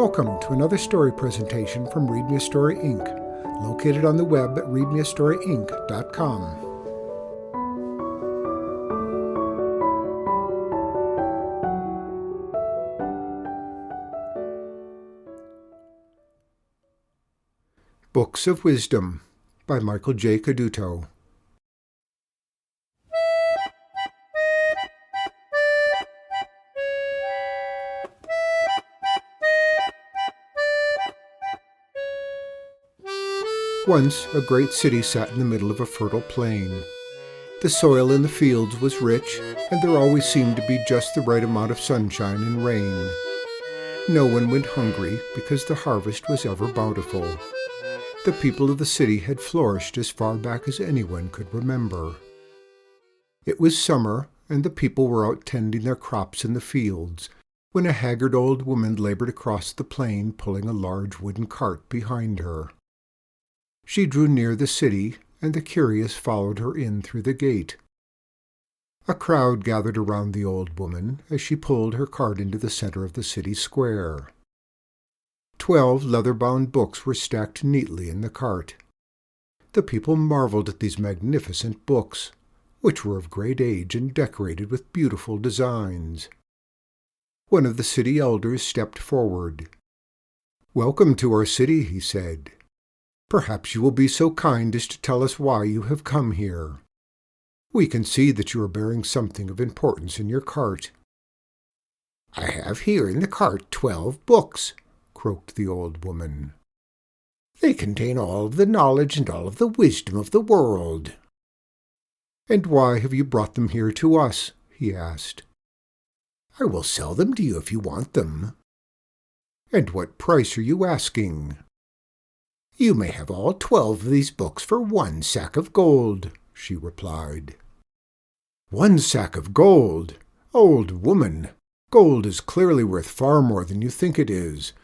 Welcome to another story presentation from Read Me a Story Inc., located on the web at readmeastoryinc.com. Books of Wisdom by Michael J. Caduto. Once a great city sat in the middle of a fertile plain. The soil in the fields was rich, and there always seemed to be just the right amount of sunshine and rain. No one went hungry because the harvest was ever bountiful. The people of the city had flourished as far back as anyone could remember. It was summer, and the people were out tending their crops in the fields, when a haggard old woman labored across the plain pulling a large wooden cart behind her. She drew near the city, and the curious followed her in through the gate. A crowd gathered around the old woman as she pulled her cart into the center of the city square. 12 leather-bound books were stacked neatly in the cart. The people marveled at these magnificent books, which were of great age and decorated with beautiful designs. One of the city elders stepped forward. "Welcome to our city," he said. "Perhaps you will be so kind as to tell us why you have come here. We can see that you are bearing something of importance in your cart." "I have here in the cart 12 books," croaked the old woman. "They contain all of the knowledge and all of the wisdom of the world." "And why have you brought them here to us?" he asked. "I will sell them to you if you want them." "And what price are you asking?" "You may have all 12 of these books for 1 sack of gold," she replied. "1 sack of gold? Old woman, gold is clearly worth far more than you think it is.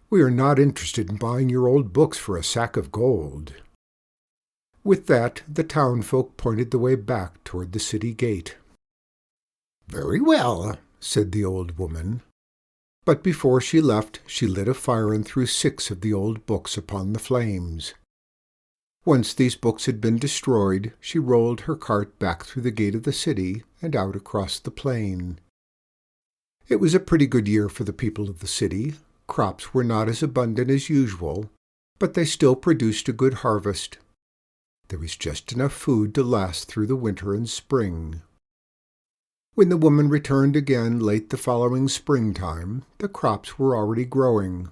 We are not interested in buying your old books for a sack of gold." With that, the townfolk pointed the way back toward the city gate. "Very well," said the old woman. But before she left, she lit a fire and threw 6 of the old books upon the flames. Once these books had been destroyed, she rolled her cart back through the gate of the city and out across the plain. It was a pretty good year for the people of the city. Crops were not as abundant as usual, but they still produced a good harvest. There was just enough food to last through the winter and spring. When the woman returned again late the following springtime, the crops were already growing.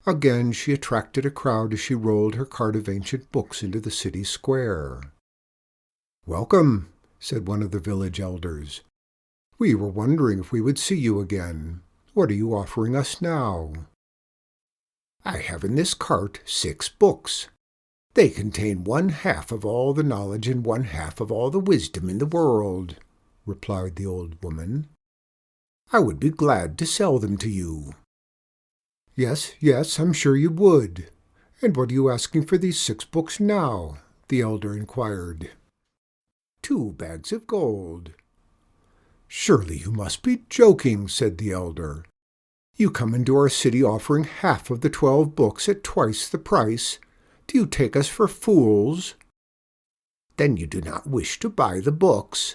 Again she attracted a crowd as she rolled her cart of ancient books into the city square. "Welcome," said one of the village elders. "We were wondering if we would see you again. What are you offering us now?" "I have in this cart 6 books. They contain 1/2 of all the knowledge and 1/2 of all the wisdom in the world," replied the old woman. "I would be glad to sell them to you." Yes, I'm sure you would. And what are you asking for these 6 books now?" the elder inquired. 2 bags of gold." "Surely you must be joking," said the elder. "You come into our city offering half of the 12 books at twice the price. Do you take us for fools?" "Then you do not wish to buy the books?"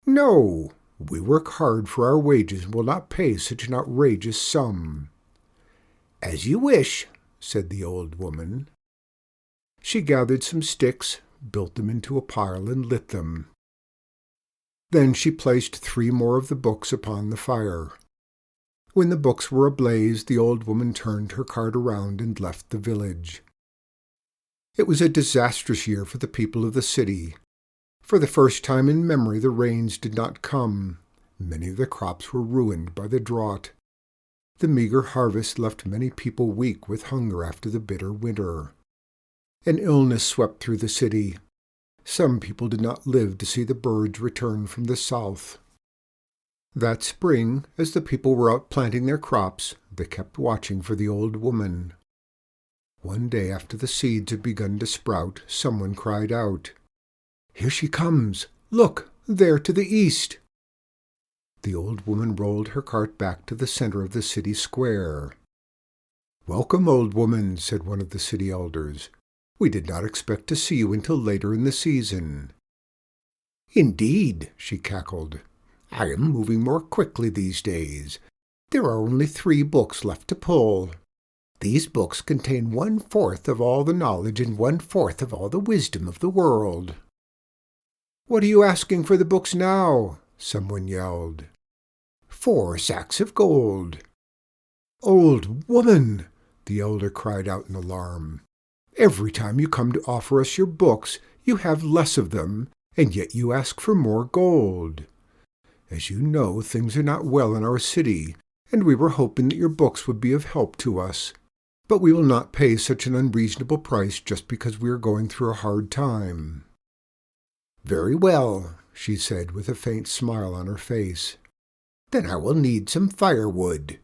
"No, we work hard for our wages and will not pay such an outrageous sum." "As you wish," said the old woman. She gathered some sticks, built them into a pile, and lit them. Then she placed 3 more of the books upon the fire. When the books were ablaze, the old woman turned her cart around and left the village. It was a disastrous year for the people of the city. For the first time in memory, the rains did not come. Many of the crops were ruined by the drought. The meager harvest left many people weak with hunger after the bitter winter. An illness swept through the city. Some people did not live to see the birds return from the south. That spring, as the people were out planting their crops, they kept watching for the old woman. One day after the seeds had begun to sprout, someone cried out, "Here she comes! Look, there to the east!" The old woman rolled her cart back to the center of the city square. "Welcome, old woman," said one of the city elders. "We did not expect to see you until later in the season." "Indeed," she cackled. "I am moving more quickly these days. There are only 3 books left to pull. These books contain 1/4 of all the knowledge and 1/4 of all the wisdom of the world." "What are you asking for the books now?" someone yelled. 4 sacks of gold." "Old woman!" the elder cried out in alarm. "Every time you come to offer us your books, you have less of them, and yet you ask for more gold. As you know, things are not well in our city, and we were hoping that your books would be of help to us. But we will not pay such an unreasonable price just because we are going through a hard time." "Very well," she said with a faint smile on her face. "Then I will need some firewood."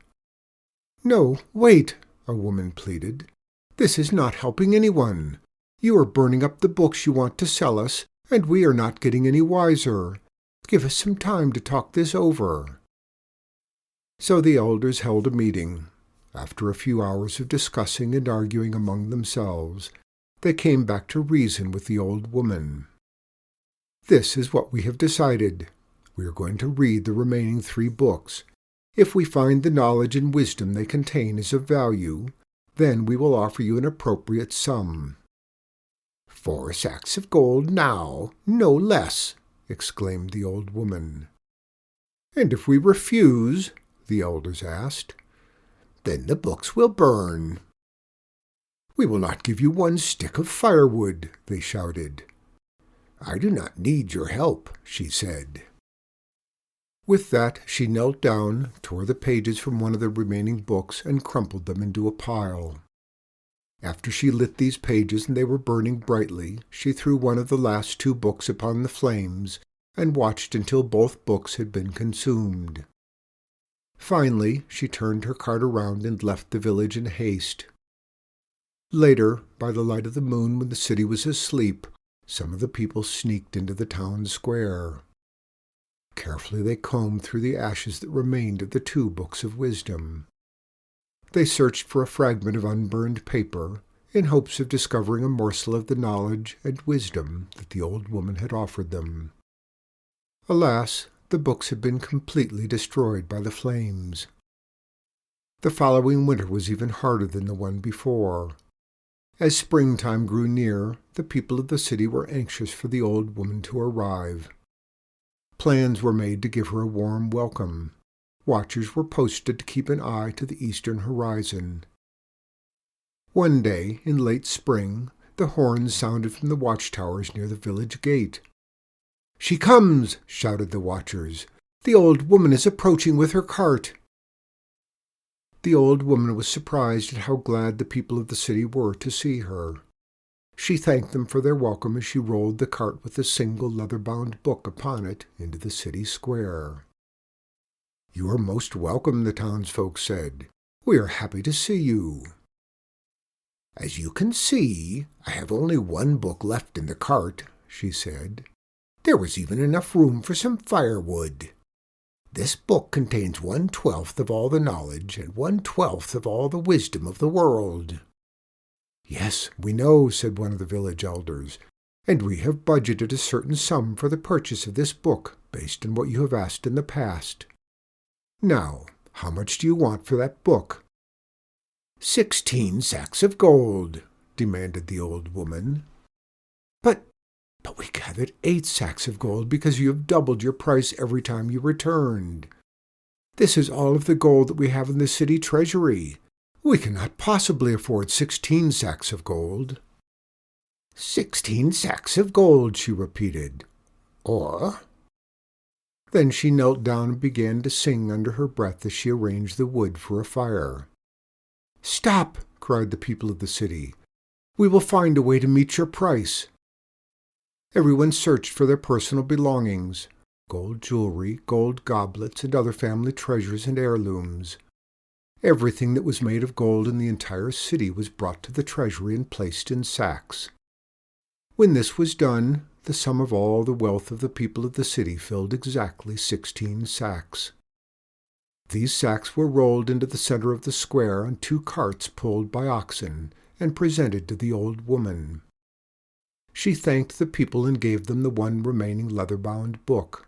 "No, wait," a woman pleaded. "This is not helping anyone. You are burning up the books you want to sell us, and we are not getting any wiser. Give us some time to talk this over." So the elders held a meeting. After a few hours of discussing and arguing among themselves, they came back to reason with the old woman. "This is what we have decided. We are going to read the remaining 3 books. If we find the knowledge and wisdom they contain is of value, then we will offer you an appropriate sum." "4 sacks of gold now, no less," exclaimed the old woman. "And if we refuse?" the elders asked. "Then the books will burn." "We will not give you 1 stick of firewood," they shouted. "I do not need your help," she said. With that, she knelt down, tore the pages from one of the remaining books, and crumpled them into a pile. After she lit these pages and they were burning brightly, she threw one of the last 2 books upon the flames and watched until both books had been consumed. Finally, she turned her cart around and left the village in haste. Later, by the light of the moon when the city was asleep, some of the people sneaked into the town square. Carefully they combed through the ashes that remained of the 2 books of wisdom. They searched for a fragment of unburned paper, in hopes of discovering a morsel of the knowledge and wisdom that the old woman had offered them. Alas, the books had been completely destroyed by the flames. The following winter was even harder than the one before. As springtime grew near, the people of the city were anxious for the old woman to arrive. Plans were made to give her a warm welcome. Watchers were posted to keep an eye to the eastern horizon. One day, in late spring, the horns sounded from the watchtowers near the village gate. "She comes!" shouted the watchers. "The old woman is approaching with her cart." The old woman was surprised at how glad the people of the city were to see her. She thanked them for their welcome as she rolled the cart with a single leather-bound book upon it into the city square. "You are most welcome," the townsfolk said. "We are happy to see you." "As you can see, I have only 1 book left in the cart," she said. "There was even enough room for some firewood. This book contains 1/12 of all the knowledge and 1/12 of all the wisdom of the world." "Yes, we know," said one of the village elders, "and we have budgeted a certain sum for the purchase of this book based on what you have asked in the past. Now, how much do you want for that book?" 16 sacks of gold," demanded the old woman. But we gathered 8 sacks of gold because you have doubled your price every time you returned. This is all of the gold that we have in the city treasury. We cannot possibly afford 16 sacks of gold." 16 sacks of gold," she repeated. "Or—" Then she knelt down and began to sing under her breath as she arranged the wood for a fire. "Stop!" cried the people of the city. "We will find a way to meet your price." Everyone searched for their personal belongings, gold jewelry, gold goblets, and other family treasures and heirlooms. Everything that was made of gold in the entire city was brought to the treasury and placed in sacks. When this was done, the sum of all the wealth of the people of the city filled exactly 16 sacks. These sacks were rolled into the center of the square on 2 carts pulled by oxen and presented to the old woman. She thanked the people and gave them the one remaining leather-bound book.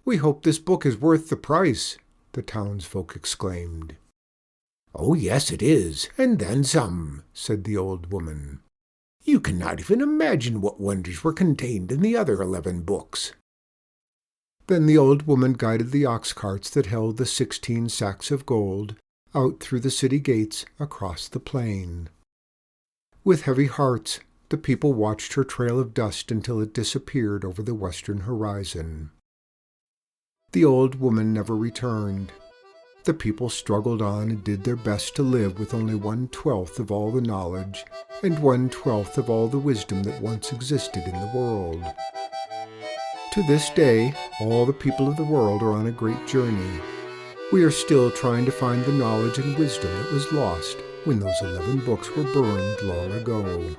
"We hope this book is worth the price," the townsfolk exclaimed. "Oh, yes, it is, and then some," said the old woman. "You cannot even imagine what wonders were contained in the other 11 books." Then the old woman guided the ox carts that held the 16 sacks of gold out through the city gates across the plain. With heavy hearts, the people watched her trail of dust until it disappeared over the western horizon. The old woman never returned. The people struggled on and did their best to live with only 1/12 of all the knowledge and 1/12 of all the wisdom that once existed in the world. To this day, all the people of the world are on a great journey. We are still trying to find the knowledge and wisdom that was lost when those 11 books were burned long ago.